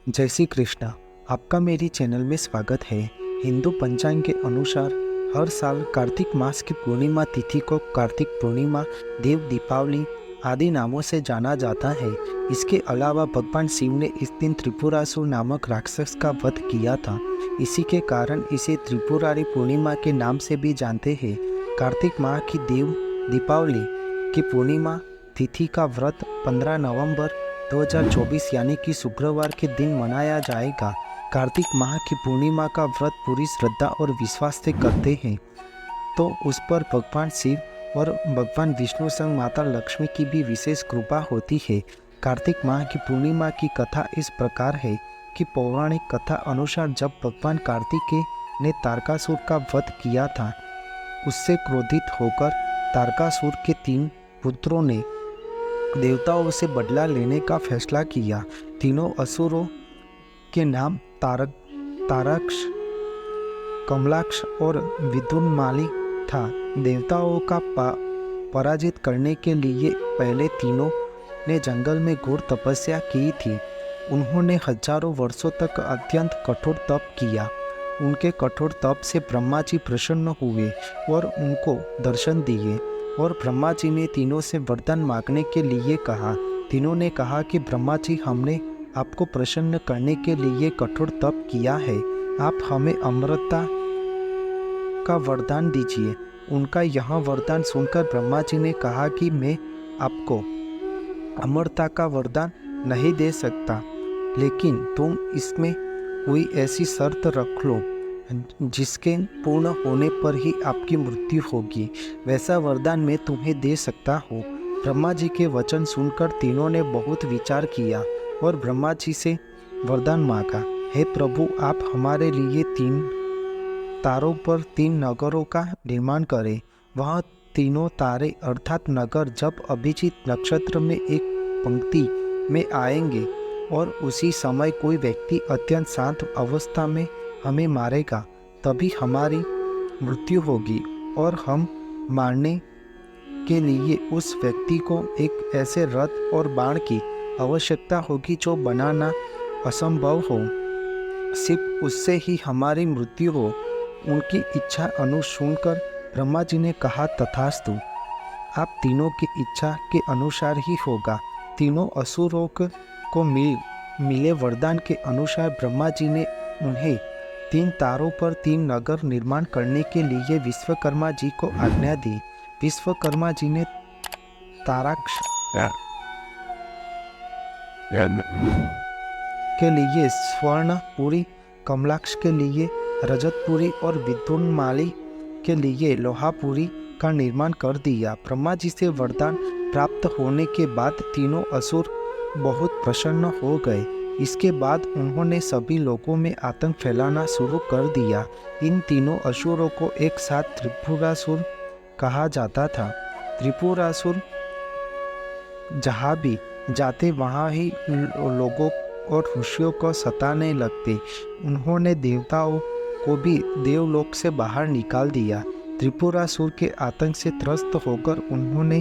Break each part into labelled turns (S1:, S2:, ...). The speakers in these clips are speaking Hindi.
S1: जय श्री कृष्ण। आपका मेरी चैनल में स्वागत है। हिंदू पंचांग के अनुसार हर साल कार्तिक मास की पूर्णिमा तिथि को कार्तिक पूर्णिमा, देव दीपावली आदि नामों से जाना जाता है। इसके अलावा भगवान शिव ने इस दिन त्रिपुरासुर नामक राक्षस का वध किया था। इसी के कारण इसे त्रिपुरारी पूर्णिमा के नाम से भी जानते हैं। कार्तिक माह की देव दीपावली की पूर्णिमा तिथि का व्रत 15 नवंबर 2024 यानी कि शुक्रवार के दिन मनाया जाएगा। कार्तिक माह की पूर्णिमा का व्रत पूरी श्रद्धा और विश्वास से करते हैं तो उस पर भगवान शिव और भगवान विष्णु संग माता लक्ष्मी की भी विशेष कृपा होती है। कार्तिक माह की पूर्णिमा की कथा इस प्रकार है कि पौराणिक कथा अनुसार जब भगवान कार्तिकेय ने तारकासुर का वध किया था, उससे क्रोधित होकर तारकासुर के 3 पुत्रों ने देवताओं से बदला लेने का फैसला किया। तीनों असुरों के नाम तारक्ष, कमलाक्ष और विदुन्माली था। देवताओं का पराजित करने के लिए पहले तीनों ने जंगल में घोर तपस्या की थी। उन्होंने हजारों वर्षों तक अत्यंत कठोर तप किया। उनके कठोर तप से ब्रह्मा जी प्रसन्न हुए और उनको दर्शन दिए और ब्रह्मा जी ने तीनों से वरदान मांगने के लिए कहा। तीनों ने कहा कि ब्रह्मा जी, हमने आपको प्रसन्न करने के लिए कठोर तप किया है, आप हमें अमरता का वरदान दीजिए। उनका यह वरदान सुनकर ब्रह्मा जी ने कहा कि मैं आपको अमरता का वरदान नहीं दे सकता, लेकिन तुम इसमें कोई ऐसी शर्त रख लो जिसके पूर्ण होने पर ही आपकी मृत्यु होगी। वैसा वरदान मैं तुम्हें दे सकता हूँ। ब्रह्मा जी के वचन सुनकर तीनों ने बहुत विचार किया और ब्रह्मा जी से वरदान मांगा। हे प्रभु, आप हमारे लिए 3 तारों पर 3 नगरों का निर्माण करें। वह तीनों तारे अर्थात नगर जब अभिजीत नक्षत्र में एक पंक्ति में आएंगे और उसी समय कोई व्यक्ति अत्यंत शांत अवस्था में हमें मारेगा, तभी हमारी मृत्यु होगी और हम मारने के लिए उस व्यक्ति को एक ऐसे रथ और बाण की आवश्यकता होगी जो बनाना असंभव हो, सिर्फ उससे ही हमारी मृत्यु हो। उनकी इच्छा सुनकर ब्रह्मा जी ने कहा, तथास्तु, आप तीनों की इच्छा के अनुसार ही होगा। तीनों असुरों को मिले वरदान के अनुसार ब्रह्मा जी ने उन्हें 3 तारों पर 3 नगर निर्माण करने के लिए विश्वकर्मा जी को आज्ञा दी। विश्वकर्मा जी ने ताराक्ष के लिए स्वर्णपुरी, कमलाक्ष के लिए रजतपुरी और विदुन्माली के लिए लोहापुरी का निर्माण कर दिया। ब्रह्मा जी से वरदान प्राप्त होने के बाद तीनों असुर बहुत प्रसन्न हो गए। इसके बाद उन्होंने सभी लोगों में आतंक फैलाना शुरू कर दिया। इन तीनों असुरों को एक साथ त्रिपुरासुर कहा जाता था। त्रिपुरासुर जहाँ भी जाते वहाँ ही लोगों और ऋषियों को सताने लगते। उन्होंने देवताओं को भी देवलोक से बाहर निकाल दिया। त्रिपुरासुर के आतंक से त्रस्त होकर उन्होंने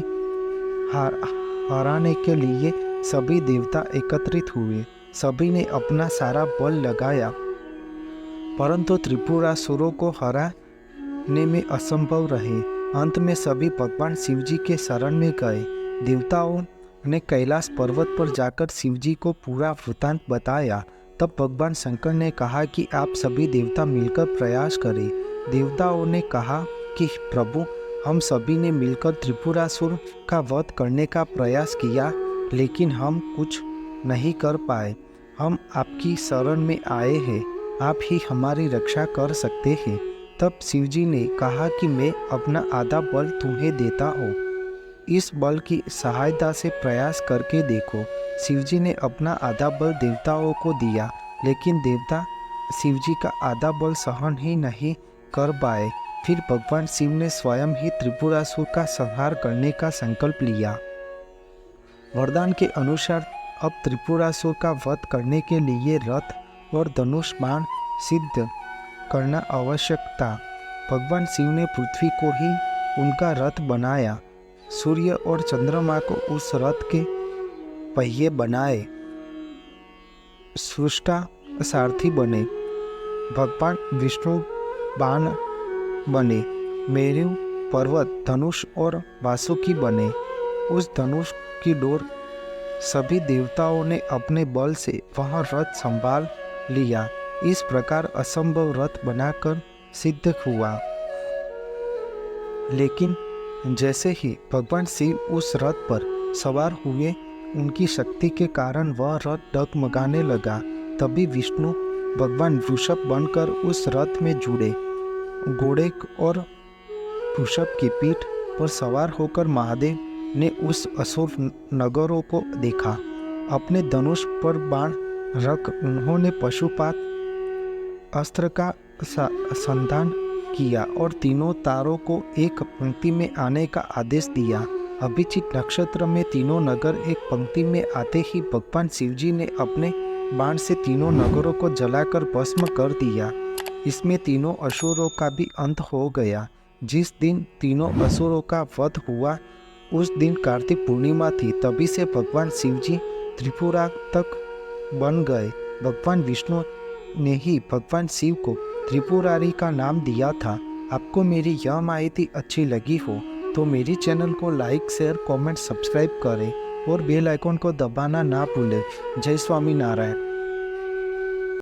S1: हराने के लिए सभी देवता एकत्रित हुए। सभी ने अपना सारा बल लगाया, परंतु त्रिपुरासुरों को हराने में असंभव रहे। अंत में सभी भगवान शिवजी के शरण में गए। देवताओं ने कैलाश पर्वत पर जाकर शिवजी को पूरा वृत्तांत बताया। तब भगवान शंकर ने कहा कि आप सभी देवता मिलकर प्रयास करें। देवताओं ने कहा कि प्रभु, हम सभी ने मिलकर त्रिपुरासुर का वध करने का प्रयास किया, लेकिन हम कुछ नहीं कर पाए। हम आपकी शरण में आए हैं, आप ही हमारी रक्षा कर सकते हैं। तब शिवजी ने कहा कि मैं अपना आधा बल तुम्हें देता हूँ, इस बल की सहायता से प्रयास करके देखो। शिवजी ने अपना आधा बल देवताओं को दिया, लेकिन देवता शिवजी का आधा बल सहन ही नहीं कर पाए। फिर भगवान शिव ने स्वयं ही त्रिपुरासुर का संहार करने का संकल्प लिया। वरदान के अनुसार अब त्रिपुरासुर का वध करने के लिए रथ और धनुष बाण सिद्ध करना आवश्यक था। भगवान शिव ने पृथ्वी को ही उनका रथ बनाया, सूर्य और चंद्रमा को उस रथ के पहिए बनाए। सृष्टा सारथी बने, भगवान विष्णु बाण बने, मेरु पर्वत धनुष और वासुकी बने। उस धनुष की डोर सभी देवताओं ने अपने बल से वह रथ संभाल लिया। इस प्रकार असंभव रथ बनाकर सिद्ध हुआ। लेकिन जैसे ही भगवान शिव उस रथ पर सवार हुए, उनकी शक्ति के कारण वह रथ डगमगाने लगा। तभी विष्णु भगवान वृषभ बनकर उस रथ में जुड़े। घोड़े और वृषभ की पीठ पर सवार होकर महादेव ने उस असुर नगरों को देखा। अपने धनुष पर बाण रख उन्होंने पशुपात अस्त्र का संधान किया और तीनों तारों को एक पंक्ति में आने का आदेश दिया। अभिजीत नक्षत्र में तीनों नगर एक पंक्ति में आते ही भगवान शिवजी ने अपने बाण से तीनों नगरों को जलाकर भस्म कर दिया। इसमें तीनों असुरों का भी अंत हो गया। जिस दिन तीनों असुरों का वध हुआ, उस दिन कार्तिक पूर्णिमा थी। तभी से भगवान शिवजी त्रिपुरा तक बन गए। भगवान विष्णु ने ही भगवान शिव को त्रिपुरारी का नाम दिया था। आपको मेरी यह माहिती अच्छी लगी हो तो मेरी चैनल को लाइक, शेयर, कमेंट, सब्सक्राइब करें और बेल आइकॉन को दबाना ना भूलें। जय स्वामी नारायण।